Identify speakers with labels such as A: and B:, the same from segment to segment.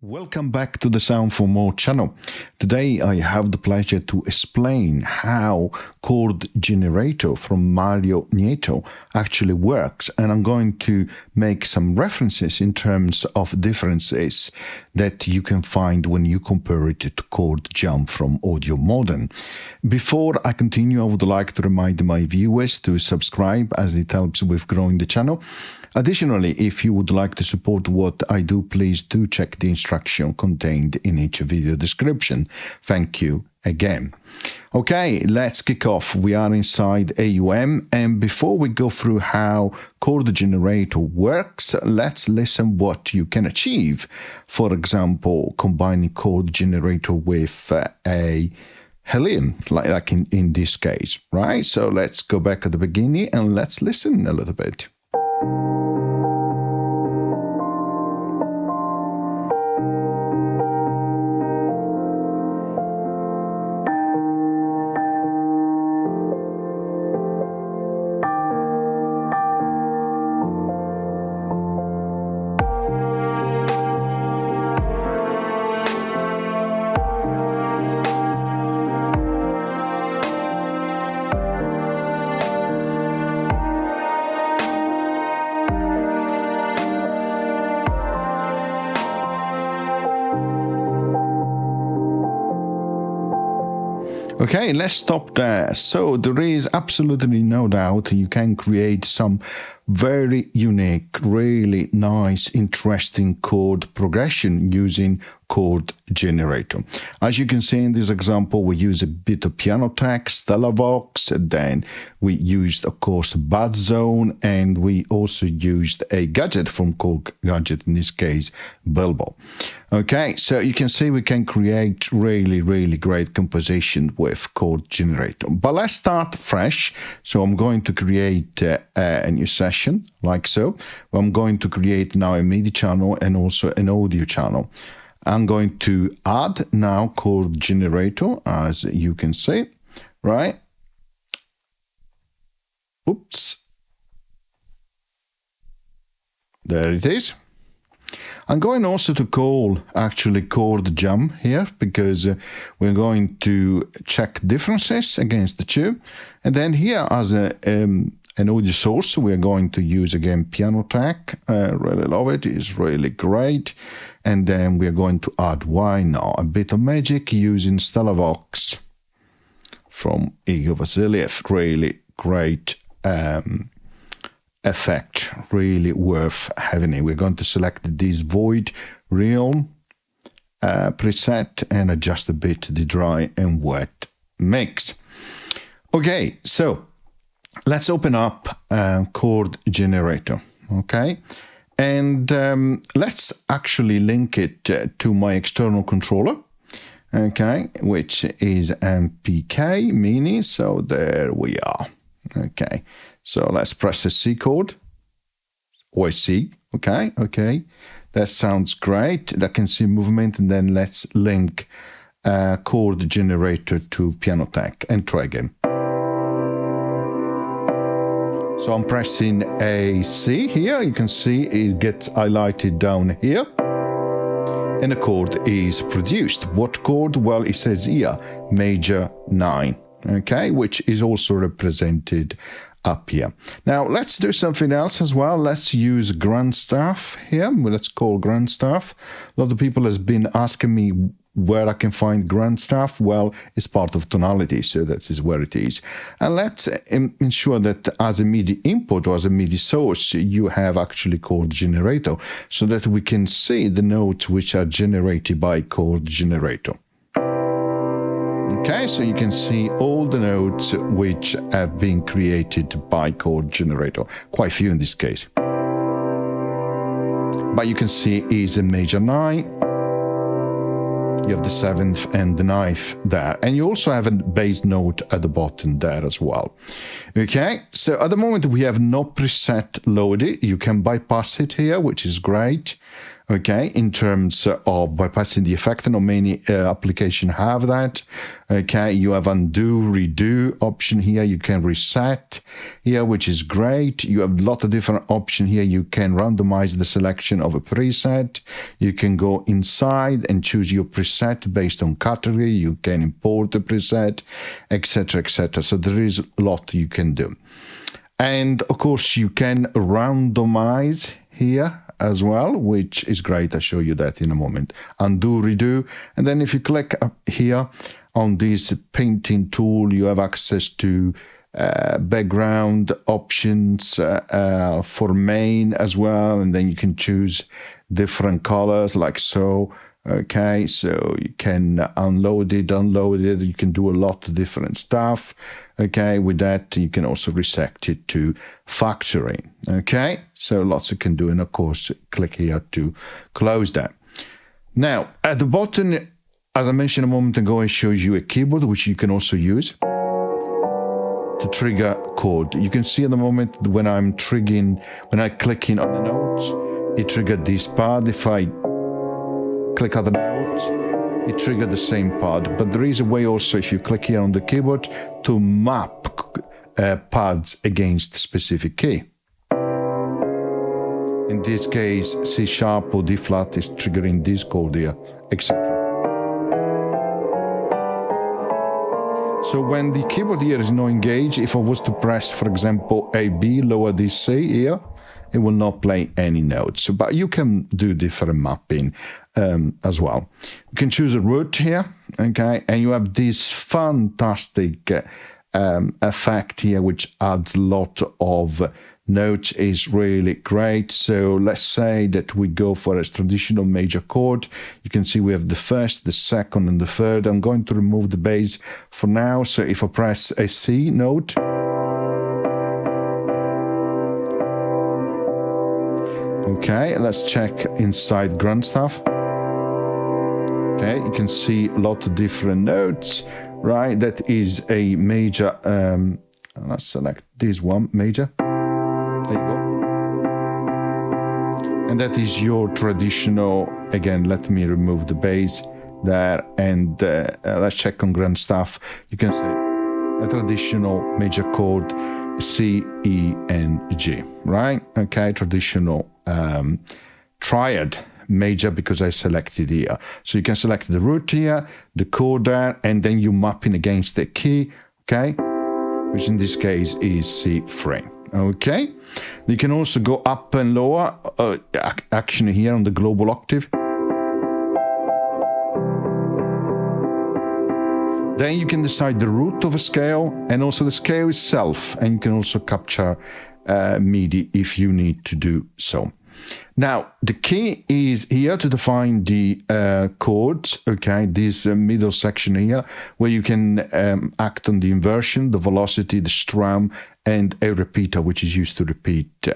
A: Welcome back to the Sound for More channel. Today I have the pleasure to explain how Chord Generator from Mario Nieto actually works, and I'm going to make some references in terms of differences that you can find when you compare it to Chordjam from Audio Modern. Before I continue, I would like to remind my viewers to subscribe as it helps with growing the channel. Additionally, if you would like to support what I do, please do check the instruction contained in each video description. Thank you again. Okay, let's kick off. We are inside AUM, and before we go through how Chord Generator works, let's listen what you can achieve. For example, combining Chord Generator with a Helium, like in this case, right? So let's go back at the beginning and let's listen a little bit. Okay, let's stop there. So there is absolutely no doubt you can create some very unique, really nice, interesting chord progression using Chord Generator. As you can see in this example, we use a bit of piano tech, Stellar Vox, and then we used, of course, Bad Zone, and we also used a gadget from Chord Gadget, in this case, Bilbo. Okay, so you can see we can create really, really great composition with Chord Generator. But let's start fresh. So I'm going to create a new session, like so. I'm going to create now a MIDI channel and also an audio channel. I'm going to add now Chord Generator, as you can see, right? Oops. There it is. I'm going also to call actually Chordjam here, because we're going to check differences against the two. And then here as an audio source, we're going to use again piano tech. Really love it. It's really great. And then we're going to add, why not, a bit of magic using Stellar Vox from Igor Vasiliev. Really great effect, really worth having it. We're going to select this void realm preset and adjust a bit the dry and wet mix. Okay, so let's open up Chord Generator. Okay. And let's actually link it to my external controller, okay, which is MPK Mini. So there we are. Okay, so let's press the C chord, or C. Okay, okay, that sounds great. I can see movement, and then let's link Chord Generator to piano tech and try again. So I'm pressing a C here. You can see it gets highlighted down here. And a chord is produced. What chord? Well, it says here, major 9, okay, which is also represented up here. Now, let's do something else as well. Let's use Grandstaff here. Well, let's call Grandstaff. A lot of people has been asking me where I can find Grandstaff. Well, it's part of tonality, so that is where it is. And let's ensure that as a MIDI input or as a MIDI source, you have actually Chord Generator, so that we can see the notes which are generated by Chord Generator. Okay, so you can see all the notes which have been created by Chord Generator, quite few in this case. But you can see is a major 9. You have the 7th and the 9th there, and you also have a bass note at the bottom there as well. Okay, so at the moment we have no preset loaded. You can bypass it here, which is great. okay, in terms of bypassing the effect. Not many applications have that. Okay, you have undo, redo option here. You can reset here, which is great. You have a lot of different options here. You can randomize the selection of a preset. You can go inside and choose your preset based on category. You can import the preset, etc., etc. So there is a lot you can do. And of course, you can randomize here as well, which is great. I'll show you that in a moment. Undo, redo. And then if you click up here on this painting tool, you have access to background options for main as well. And then you can choose different colors like so. Okay, so you can unload it, download it. You can do a lot of different stuff. Okay, with that, you can also reset it to factory. Okay, so lots you can do. And of course, click here to close that. Now, at the bottom, as I mentioned a moment ago, it shows you a keyboard, which you can also use to trigger chord. You can see at the moment when I'm triggering, when I click in on the notes, it triggered this part. If I click on the notes, it triggered the same part. But there is a way also, if you click here on the keyboard, to map pads against specific key. In this case, C sharp or D flat is triggering this chord here, etc. So when the keyboard here is not engaged, if I was to press, for example, A, B, lower this C here, it will not play any notes. But you can do different mapping as well. You can choose a root here, okay, and you have this fantastic effect here, which adds a lot of notes. Is really great. So let's say that we go for a traditional major chord. You can see we have the first, the second, and the third. I'm going to remove the bass for now. So if I press a C note, okay, let's check inside grunt stuff. Okay, you can see a lot of different notes, right? That is a major, let's select this one, major. There you go. And that is your traditional, again, let me remove the bass there, and let's check on grunt stuff. You can see a traditional major chord, C, E, and G, right? Okay, traditional triad major, because I selected here. So you can select the root here, the chord there, and then you mapping against the key, okay, which in this case is C3. Okay, you can also go up and lower action here on the global octave. Then you can decide the root of a scale and also the scale itself, and you can also capture MIDI if you need to do so. Now, the key is here to define the chords, okay, this middle section here, where you can act on the inversion, the velocity, the strum, and a repeater, which is used to repeat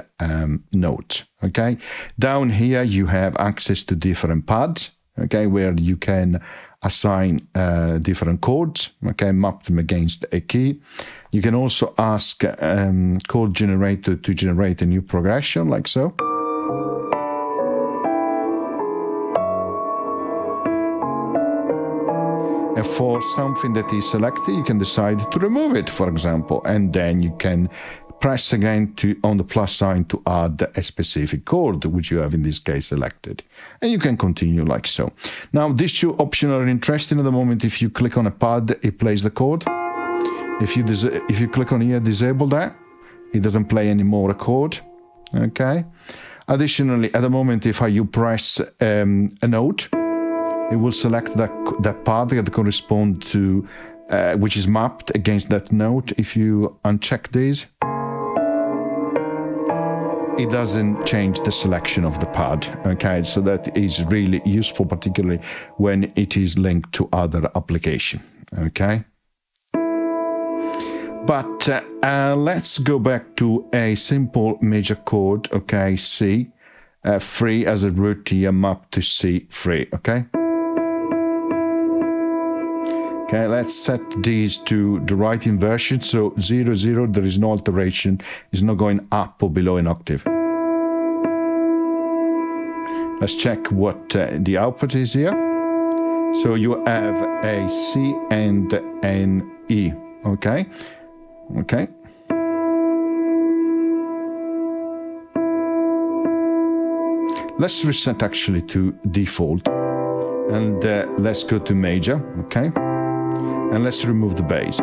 A: notes, okay. Down here, you have access to different pads, okay, where you can assign different chords, okay, map them against a key. You can also ask Chord Generator to generate a new progression, like so. And for something that is selected, you can decide to remove it, for example, and then you can press again on the plus sign to add a specific chord, which you have in this case selected. And you can continue like so. Now, these two options are interesting at the moment. If you click on a pad, it plays the chord. If you click on here, disable that, it doesn't play anymore a chord. Okay. Additionally, at the moment, if you press a note, it will select that part that corresponds to, which is mapped against that note. If you uncheck this, it doesn't change the selection of the pad. Okay, so that is really useful, particularly when it is linked to other application. Okay. But let's go back to a simple major chord. Okay, C, 3 as a root here, mapped to C3. Okay. Okay, let's set these to the right inversion. So 0, 0, there is no alteration. It's not going up or below an octave. Let's check what the output is here. So you have a C and an E, okay? Okay. Let's reset actually to default, and let's go to major, okay? And let's remove the bass.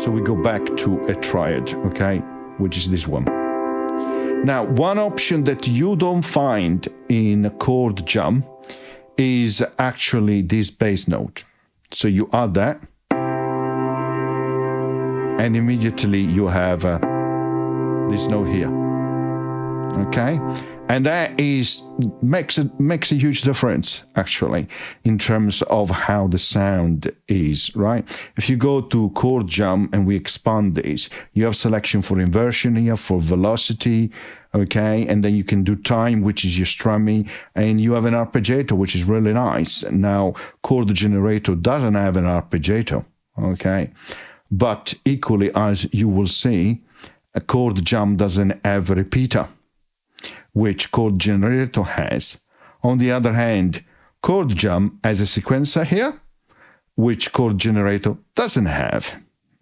A: So we go back to a triad, okay? Which is this one. Now, one option that you don't find in Chordjam is actually this bass note. So you add that, and immediately you have this note here, okay? And that makes a huge difference, actually, in terms of how the sound is, right? If you go to Chordjam and we expand this, you have selection for inversion here, for velocity, okay? And then you can do time, which is your strumming, and you have an arpeggiator, which is really nice. Now, Chord Generator doesn't have an arpeggiator, okay? But equally, as you will see, a Chordjam doesn't have a repeater, which Chord Generator has. On the other hand, Chordjam has a sequencer here, which Chord Generator doesn't have.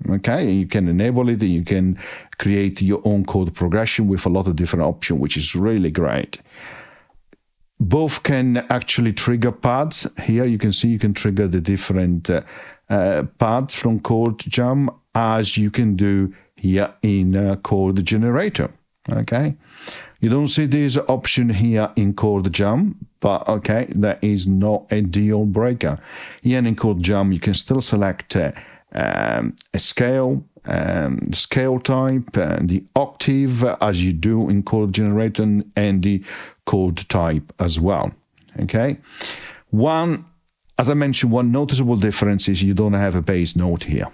A: Okay, you can enable it, and you can create your own chord progression with a lot of different options, which is really great. Both can actually trigger pads. Here you can see you can trigger the different pads from Chordjam, as you can do here in Chord Generator. Okay. You don't see this option here in Chordjam, but okay, that is not a deal breaker. Here in Chordjam, you can still select a scale, scale type, the octave, as you do in Chord Generator, and the chord type as well. Okay. As I mentioned, one noticeable difference is you don't have a bass note here.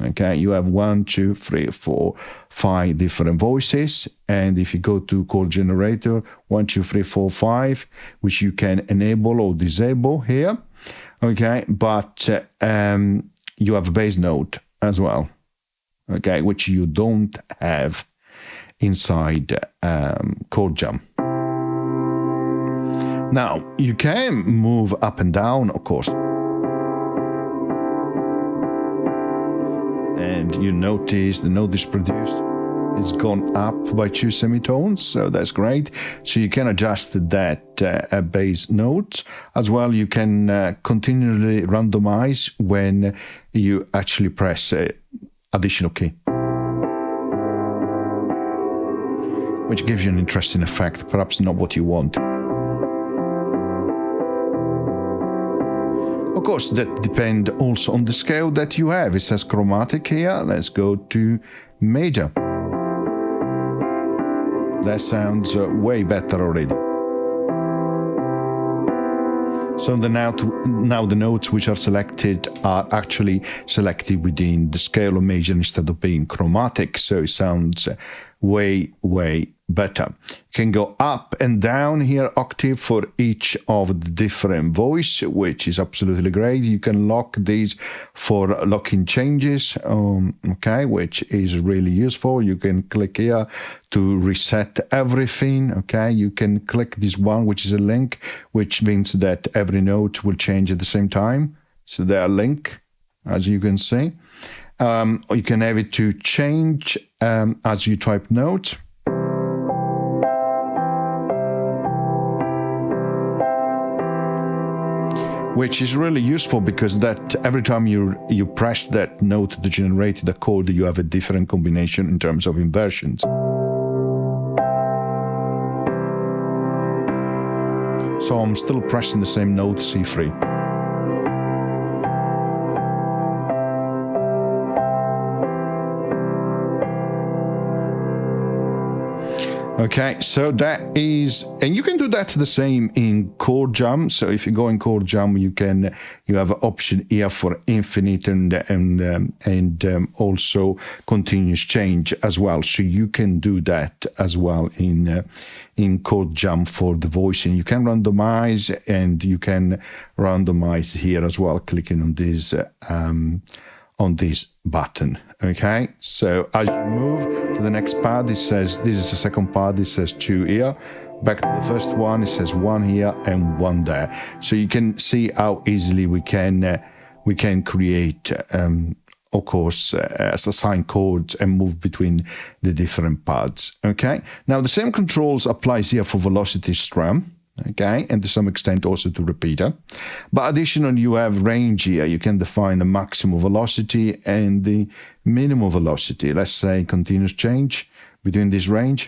A: Okay, you have 1, 2, 3, 4, 5 different voices, and if you go to Chord Generator, 1, 2, 3, 4, 5, which you can enable or disable here. Okay, but you have a bass note as well. Okay, which you don't have inside Chordjam. Now you can move up and down, of course. And you notice the note is produced. It's gone up by 2 semitones, so that's great. So you can adjust that bass note. As well, you can continually randomize when you actually press additional key, which gives you an interesting effect, perhaps not what you want. Of course, that depends also on the scale that you have. It says chromatic here. Let's go to major. That sounds way better already. So now the notes which are selected are actually selected within the scale of major instead of being chromatic. So it sounds way better. You can go up and down here, octave for each of the different voice, which is absolutely great. You can lock these for locking changes, okay, which is really useful. You can click here to reset everything, okay. You can click this one, which is a link, which means that every note will change at the same time. So they are linked, as you can see. You can have it to change as you type notes. Which is really useful because that every time you press that note to generate the chord, you have a different combination in terms of inversions. So I'm still pressing the same note, C3. Okay, so that is, and you can do that the same in Chordjam. So if you go in Chordjam, you have an option here for infinite and also continuous change as well. So you can do that as well in Chordjam for the voicing. You can randomize, and you can randomize here as well, clicking on this on this button. Okay, so as you move to the next pad, it says this is the second pad, it says 2 here. Back to the first one, it says 1 here and 1 there. So you can see how easily we can create of course, assign chords and move between the different pads. Okay, now the same controls applies here for velocity, strum, okay, and to some extent also to repeater. But additionally, you have range here. You can define the maximum velocity and the minimum velocity. Let's say continuous change between this range.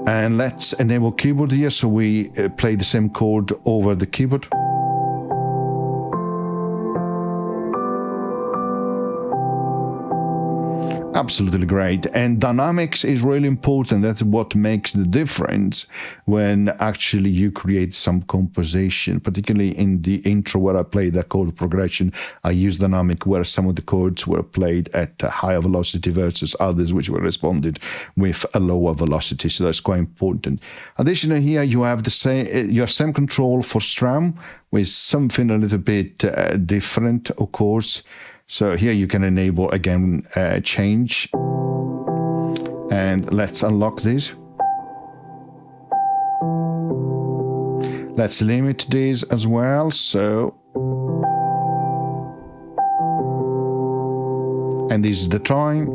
A: And let's enable keyboard here, so we play the same chord over the keyboard. Absolutely great. And dynamics is really important. That's what makes the difference when actually you create some composition, particularly in the intro where I played the chord progression. I used dynamic where some of the chords were played at a higher velocity versus others which were responded with a lower velocity. So that's quite important. Additionally, here you have the same control for strum with something a little bit different, of course. So here you can enable again change, and let's unlock this. Let's limit this as well. So, and this is the time.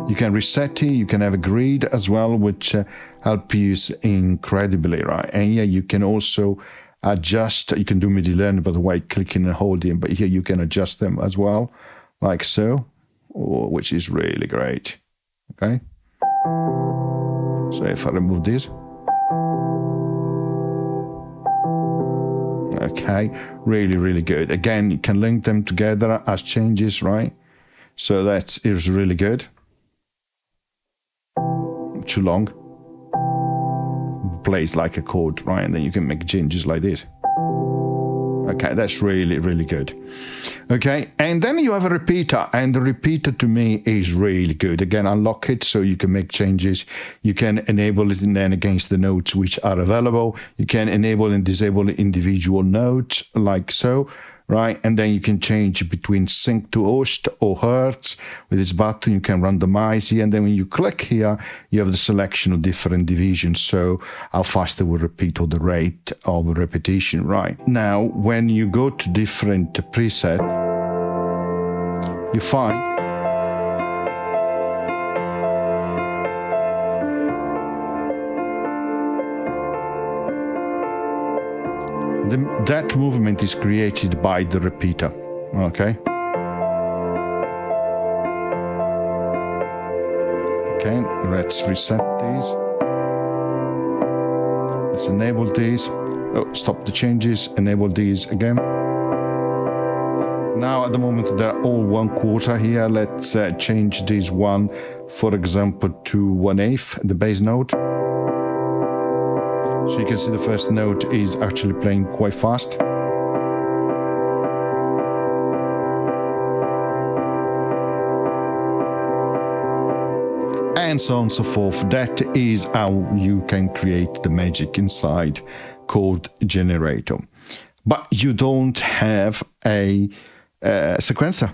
A: You can reset it. You can have a grid as well, which help you incredibly, right? And here you can also adjust. You can do MIDI learn by the way, clicking and holding, but here you can adjust them as well, like so, which is really great. Okay, so if I remove this, okay, really good. Again, you can link them together as changes, right? So that is really good. Too long. Plays like a chord, right? And then you can make changes like this. Okay, that's really good. Okay, and then you have a repeater, and the repeater to me is really good. Again, unlock it so you can make changes. You can enable it and then against the notes which are available. You can enable and disable individual notes like so, right? And then you can change between sync to host or hertz. With this button, you can randomize here. And then when you click here, you have the selection of different divisions. So how fast it will repeat or the rate of repetition, right? Now, when you go to different preset, you find that movement is created by the repeater, okay? Okay, let's reset these. Let's enable these. Oh, stop the changes, enable these again. Now at the moment they're all 1/4 here. Let's change this one, for example, to 1/8, the bass note. So you can see the first note is actually playing quite fast. And so on and so forth. That is how you can create the magic inside Chord Generator. But you don't have a sequencer,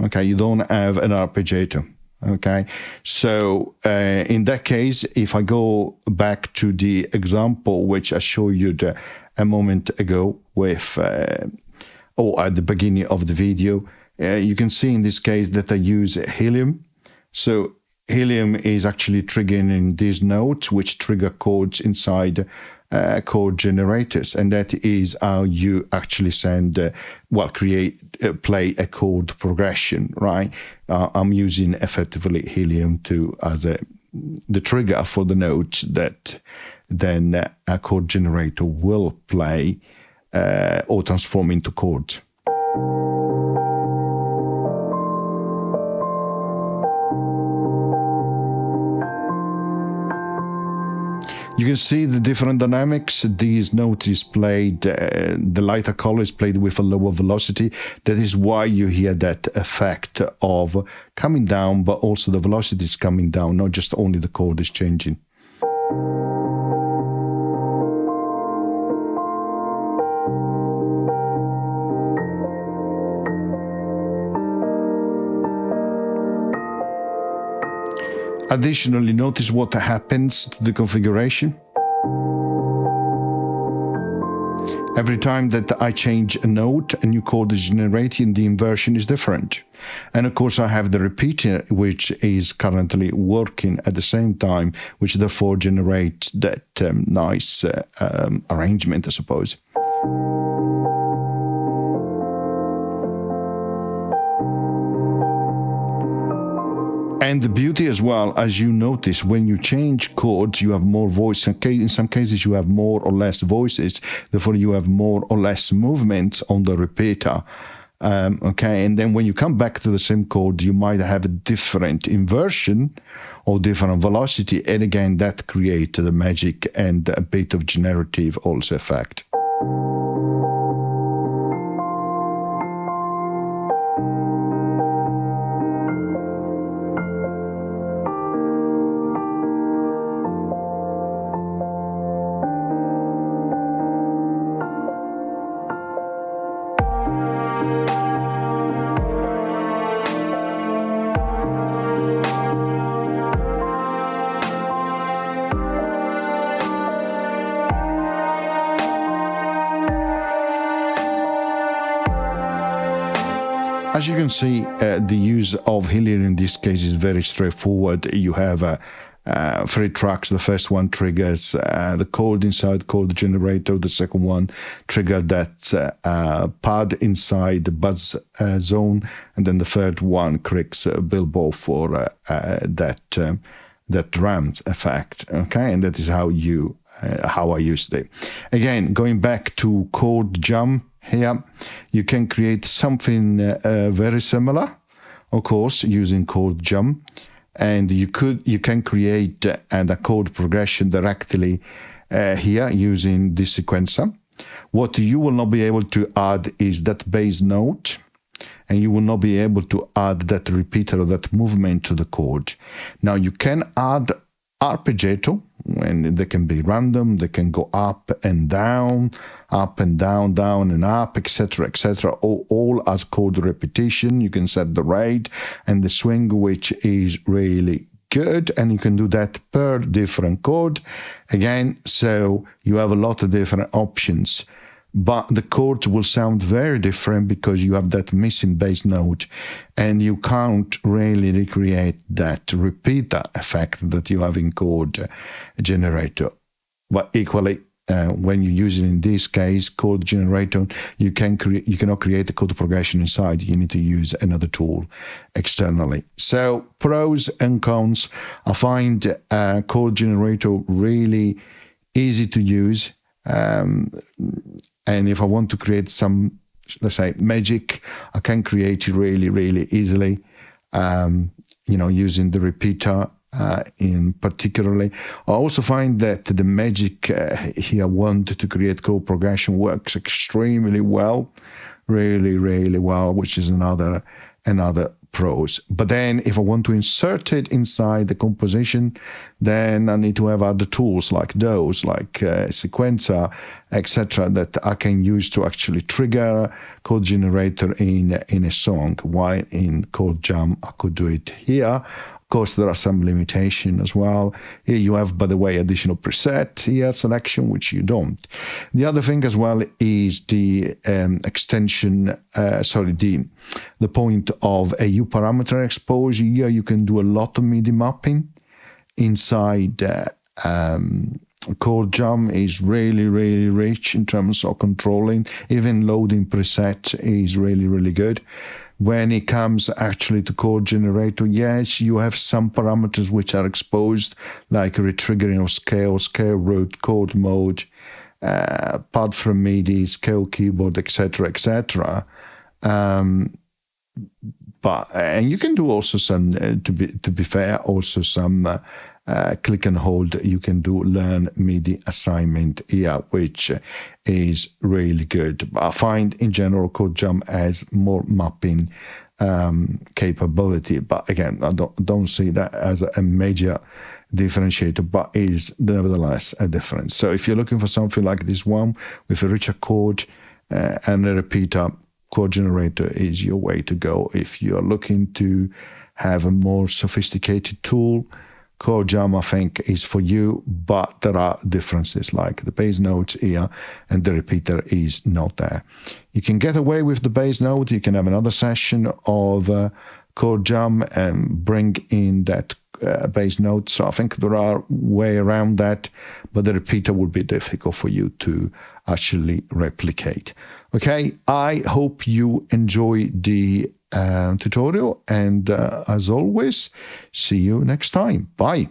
A: okay? You don't have an arpeggiator. Okay, so in that case, if I go back to the example which I showed you a moment ago with, or at the beginning of the video, you can see in this case that I use helium. So helium is actually triggering these notes which trigger chords inside chord generators, and that is how you actually send, play a chord progression, right? I'm using effectively helium as the trigger for the notes that then a chord generator will play or transform into chords. You can see the different dynamics. These notes is played, the lighter color is played with a lower velocity. That is why you hear that effect of coming down, but also the velocity is coming down, not just only the chord is changing. Additionally, notice what happens to the configuration. Every time that I change a note, a new chord is generated, the inversion is different. And of course, I have the repeater, which is currently working at the same time, which therefore generates that nice arrangement, I suppose. And the beauty as well, as you notice, when you change chords, you have more voice. In some cases, you have more or less voices. Therefore, you have more or less movements on the repeater. Okay, and then when you come back to the same chord, you might have a different inversion or different velocity. And again, that creates the magic and a bit of generative also effect. As you can see, the use of Hillier in this case is very straightforward. You have 3 tracks. The first one triggers the chord inside chord generator. The second one triggers that pad inside the buzz zone. And then the third one creates a billboard for that ramp effect. Okay, and that is how I used it. Again, going back to Chordjam. Here, you can create something very similar, of course, using Chordjam, and you can create the chord progression directly here using this sequencer. What you will not be able to add is that bass note, and you will not be able to add that repeater or that movement to the chord. Now you can add arpeggiato, and they can be random, they can go up and down, down and up, etc., etc. All as chord repetition. You can set the rate and the swing, which is really good, and you can do that per different chord. Again, so you have a lot of different options, but the chords will sound very different because you have that missing bass note, and you can't really recreate that repeater effect that you have in chord generator. But equally, when you use it in this case, chord generator, you cannot create a chord progression inside. You need to use another tool externally. So pros and cons. I find chord generator really easy to use. And if I want to create some, let's say, magic, I can create it really, really easily, using the repeater in particularly. I also find that the magic here I want to create chord progression works extremely well, really, really well, which is another pros. But then if I want to insert it inside the composition, then I need to have other tools like those, like sequencer, etc., that I can use to actually trigger chord generator in a song. While in Chordjam, I could do it here. Of course, there are some limitations as well. Here you have, by the way, additional preset here selection, which you don't. The other thing as well is the extension, the point of AU parameter exposure. Here you can do a lot of MIDI mapping inside Chordjam is really, really rich in terms of controlling. Even loading preset is really, really good. When it comes actually to chord generator, yes, you have some parameters which are exposed, like retriggering of scale root, chord mode, pad from MIDI, scale keyboard, etc., etc. But and you can do also some, to be fair, also some click and hold. You can do learn MIDI assignment here, which is really good. But I find in general Chordjam has more mapping capability. But again, I don't see that as a major differentiator, but is nevertheless a difference. So if you're looking for something like this one with a richer chord and a repeater, chord generator is your way to go. If you're looking to have a more sophisticated tool Chordjam, I think, is for you, but there are differences, like the bass notes here and the repeater is not there. You can get away with the bass note. You can have another session of Chordjam and bring in that bass note. So I think there are way around that, but the repeater would be difficult for you to actually replicate. Okay, I hope you enjoy the tutorial, and as always, see you next time. Bye.